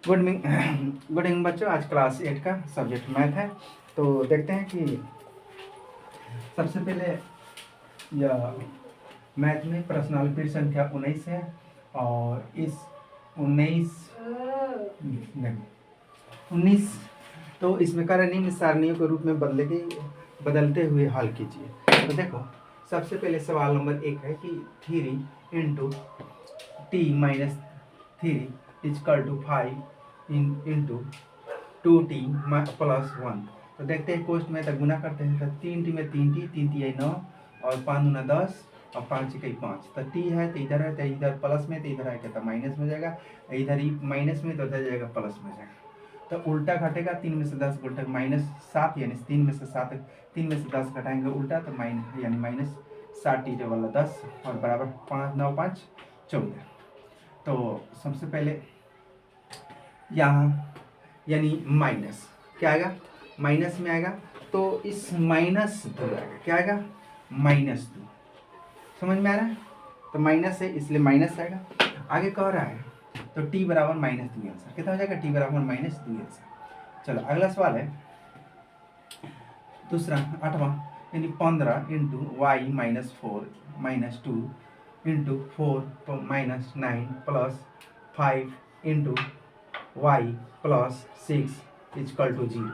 Good evening good evening बच्चों। आज class 8 का सब्जेक्ट मैथ है। तो देखते हैं कि सबसे पहले यह मैथ में प्रश्न पीढ़ संख्या 19 है और इस 19 तो इसमें कार्य निम्न सारणियों के रूप में बदलते हुए हल कीजिए। तो देखो सबसे पहले सवाल नंबर 1 है कि 3 into t minus 3 equal to 5 into 2t plus 1। तो देखते हैं कोष्ट में तक गुना करते हैं। तो 3t में 3t 3 9 और 5 दूना 10 और 5 इकाई 5। तो t है तो इधर है, तो इधर प्लस में, तो इधर है तो माइनस में जाएगा, इधर ही माइनस में तो उधर जाएगा प्लस में जाएगा। तो उल्टा घटेगा, 3 में से 10 उल्टा -7 यानी 3 में से 7 3 में से 10 घटाएंगे उल्टा तो माइनस यानी -7 वाला 10 और बराबर 5 9 5 14। तो सबसे पहले यहाँ यानी माइनस क्या आएगा, माइनस में आएगा तो इस माइनस दो आएगा, क्या आएगा -2। समझ में आ रहा है? तो माइनस है इसलिए माइनस आएगा। आगे कह रहा है तो t बराबर -2 आंसर कितना हो जाएगा, t बराबर -2 आंसर। चलो अगला सवाल है दूसरा 8वां यानी 15 into y -4 -2 into 4 -9 plus 5 into y plus 6 equal to 0।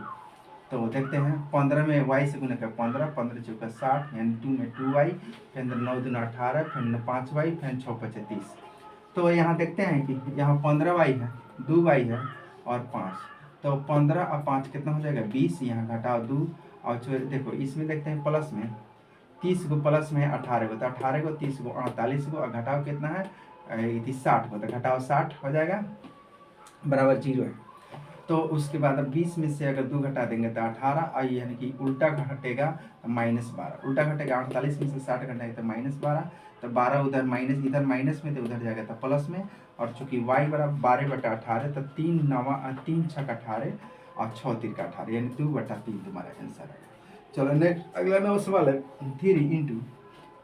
तो देखते हैं 15 में y से गुना कर 15 15 चौका 60 यानी 2 में 2y, फिर 9 दूना 18, फिर 5y, फिर 6 5 30। तो यहाँ देखते हैं कि यहाँ 15y है, 2y है और 5। तो 15 और 5 कितना हो जाएगा 20, यहाँ घटाओ 2 और देखो इसमें देखते हैं प्लस में 30 को प्लस में 18 को, तो 18 को 30 को 48 को और घटाओ कितना है 60 को, तो घटाओ 60 हो जाएगा बराबर 0 है। तो उसके बाद अब 20 में से अगर 2 घटा देंगे तो 18 और यानी कि उल्टा घटेगा तो -12, उल्टा घटेगा 48 में से 60 घटाएगा तो -12, तो 12 उधर माइनस, इधर माइनस में तो उधर जाएगा तो प्लस में। और चूंकि y बराबर 12/18 तो 3 9 3 6 18 और 6 3 18 यानी 2/3 तुम्हारा आंसर है। चलो नेक्स्ट अगला नंबर सवाल है 3 into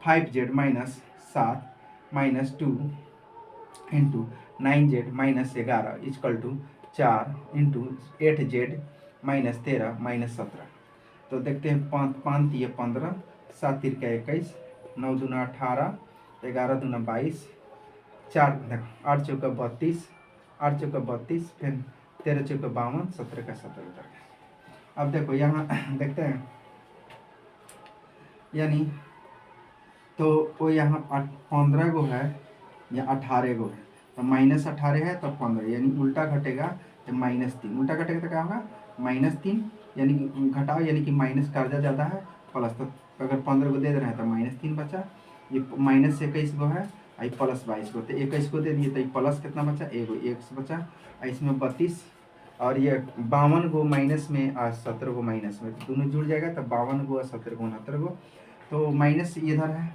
5z -7 -2 into 9z -11 equal to 4 into 8z -13 -17। तो देखते हैं 5 3 15 7 3 21 9 दूना 18 11 दूना 22 4 8 चौका 32 8 चौका 32 फिर 13 चौका 52 17 का 17 उतर गया। अब देखो यहाँ देखते हैं यानी तो वो यहाँ 15 गो है या 18 गो है, तो -18 है तो 15 यानी उल्टा घटेगा तो -3, उल्टा घटेगा तो क्या होगा -3 यानी कि घटाओ यानी कि माइनस कर्जा ज़्यादा है प्लस, तो अगर 15 को दे रहे हैं तो -3 बचा, ये -21 गो है आई प्लस 22 को, तो 21 को दे दिए तो प्लस कितना बचा 1 बचा, इसमें 32 और ये 52 गो माइनस में और 17 गो माइनस में, तो दोनों जुड़ जाएगा तो 52 गो और 17 गो 69 गो, तो माइनस इधर है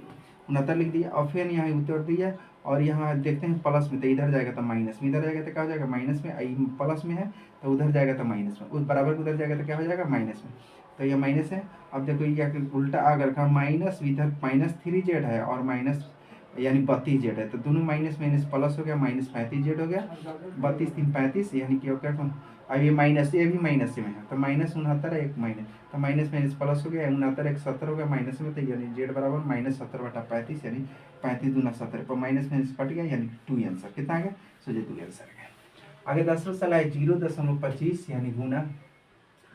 69 लिख दिया और फिर यहाँ उतर दिया और यहाँ देखते हैं प्लस में, तो इधर जाएगा तो माइनस में, इधर जाएगा तो क्या हो जाएगा माइनस में, प्लस में है तो उधर जाएगा तो माइनस में, उस बराबर उधर जाएगा तो क्या हो जाएगा माइनस में, तो ये माइनस है। अब देखो ये उल्टा अगर का माइनस इधर -3z है और माइनस यानी 32z है, तो दोनों माइनस माइनस प्लस हो गया -35z हो गया, 32 3 35 यानी कि क्या अब ये माइनस, ये भी माइनस में है तो -69 है एक माइनस, तो माइनस माइनस प्लस हो गया 69 एक 70 हो गया माइनस में, तो यानी z बराबर -70/35 यानी 35 दूना 70 पर माइनस माइनस कट गया यानी 2 आंसर कितना आ गया, सो ये 2 आंसर आ गया। आगे 10वां सवाल है 0.25 यानी गुना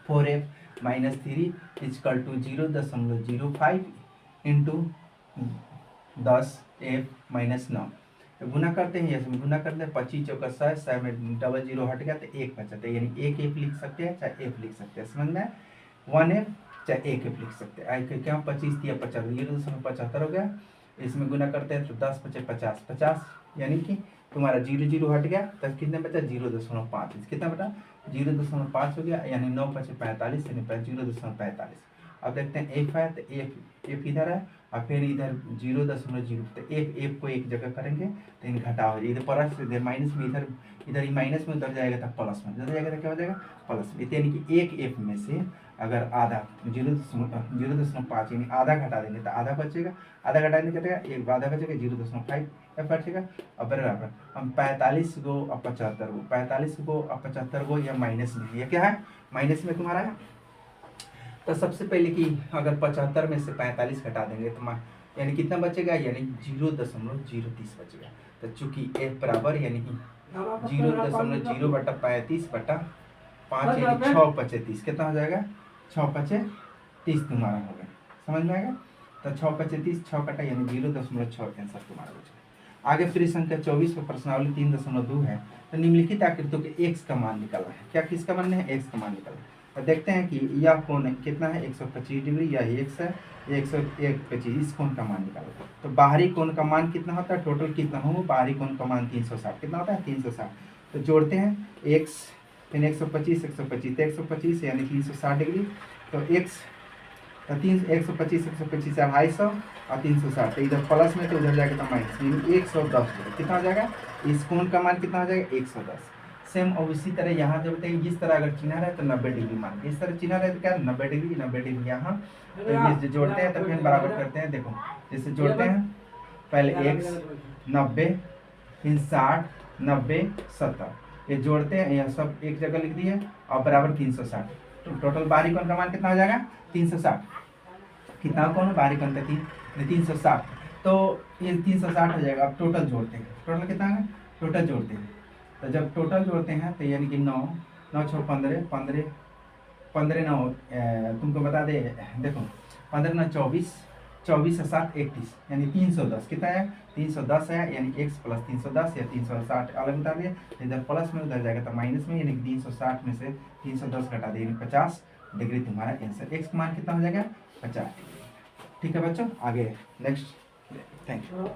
4f -3 equal to 0.05 into 10f -9। तो गुना करते हैं, इसमें गुना करते हैं 25 चौका 100 में डबल 0 हट गया तो 1 बचा, तो यानी 1 f लिख सकते हैं चाहे f लिख सकते हैं, समझ में 1f चाहे 1 f लिख सकते हैं। क्या 25 दिया 50 0.75 हो गया, इसमें गुना करते हैं तो 10 × 50 50 यानी कि तुम्हारा 0 0 हट गया तो कितने बचा 0.5, कितना बटा 0.5 हो गया यानी 9 × 45 यानी 0.45। अब देखते हैं f है तो f इधर है और फिर इधर 0.0 तो एफ को एक जगह करेंगे तो इन घटाव हो जाएगा, इधर प्लस इधर माइनस में, इधर माइनस में उधर जाएगा तो प्लस में, उधर जाएगा तो क्या हो जाएगा प्लस में। यानी कि एक एफ में से अगर आधा 0.5 यानी आधा घटा देंगे तो आधा बचेगा, आधा घटा देंगे क्या एक आधा बचेगा 0.5 एफ बचेगा। और बराबर हम 45 गो और 75 गो, 45 गो और 75 गो या माइनस में, ये क्या है माइनस में तुम्हारा है। तो सबसे पहले कि अगर 75 में से 45 घटा देंगे तो यानी कितना बचेगा, यानी 0.030 बचेगा। तो चूंकि एफ बराबर यानी कि 0.0/35/5 यानी 6/25 कितना हो जाएगा 6/25 तुम्हारा हो गया, समझ में आएगा। तो 6/25 6 कटा यानी 0.6 आंसर तुम्हारा बचेगा। आगे फिर संख्या 24 पर प्रश्नावली 3.2 है। तो निम्नलिखित आकृतियों के एक्स का मान निकालना है। क्या किसका मान है, एक्स का मान निकालना है। तो देखते हैं कि यह कोण कितना है 125 डिग्री, यह एक्स है 125, इस कोण का मान निकालो। तो बाहरी कोण का मान कितना होता है, टोटल कितना हो, बाहरी कोण का मान 360 कितना होता है 360। तो जोड़ते हैं एक्स फिर 125 125 तो 125 यानी 360 डिग्री। तो एक्स तो 125 125 250 और 360, तो इधर प्लस में तो उधर जाएगा तो माइनस, यानी 110 डिग्री कितना हो जाएगा, इस कोण का मान कितना हो जाएगा 110। सेम और इसी तरह यहाँ जोड़ते हैं, जिस तरह अगर चिन्ह रहे तो 90 डिग्री मान, इस तरह चिन्ह रहे तो क्या 90 डिग्री यहाँ। तो ये जोड़ते हैं तो फिर बराबर करते हैं, देखो जैसे जोड़ते हैं पहले x 90 फिर 60 90 70, ये जोड़ते हैं यह सब एक जगह लिख दिए और बराबर 360। तो टोटल बाहरी कोण का मान कितना हो जाएगा 360, कितना कोण बाहरी कोण का 360, तो ये 360 हो जाएगा। अब टोटल जोड़ते हैं, टोटल कितना है टोटल जोड़ते हैं। तो जब टोटल जोड़ते हैं तो यानी कि 9 9 6 15 15 15 9 तुमको बता दे, देखो 15 9 24 24 7 31 यानी 310 कितना है 310 है, यानी x प्लस 310 या 360 अलग बता दिया। इधर प्लस में उधर जाएगा तो माइनस में, यानी 360 में से 310 घटा देंगे 50 डिग्री तुम्हारा आंसर। x का मान कितना हो जाएगा 50 डिग्री। ठीक है बच्चों, आगे नेक्स्ट, थैंक यू।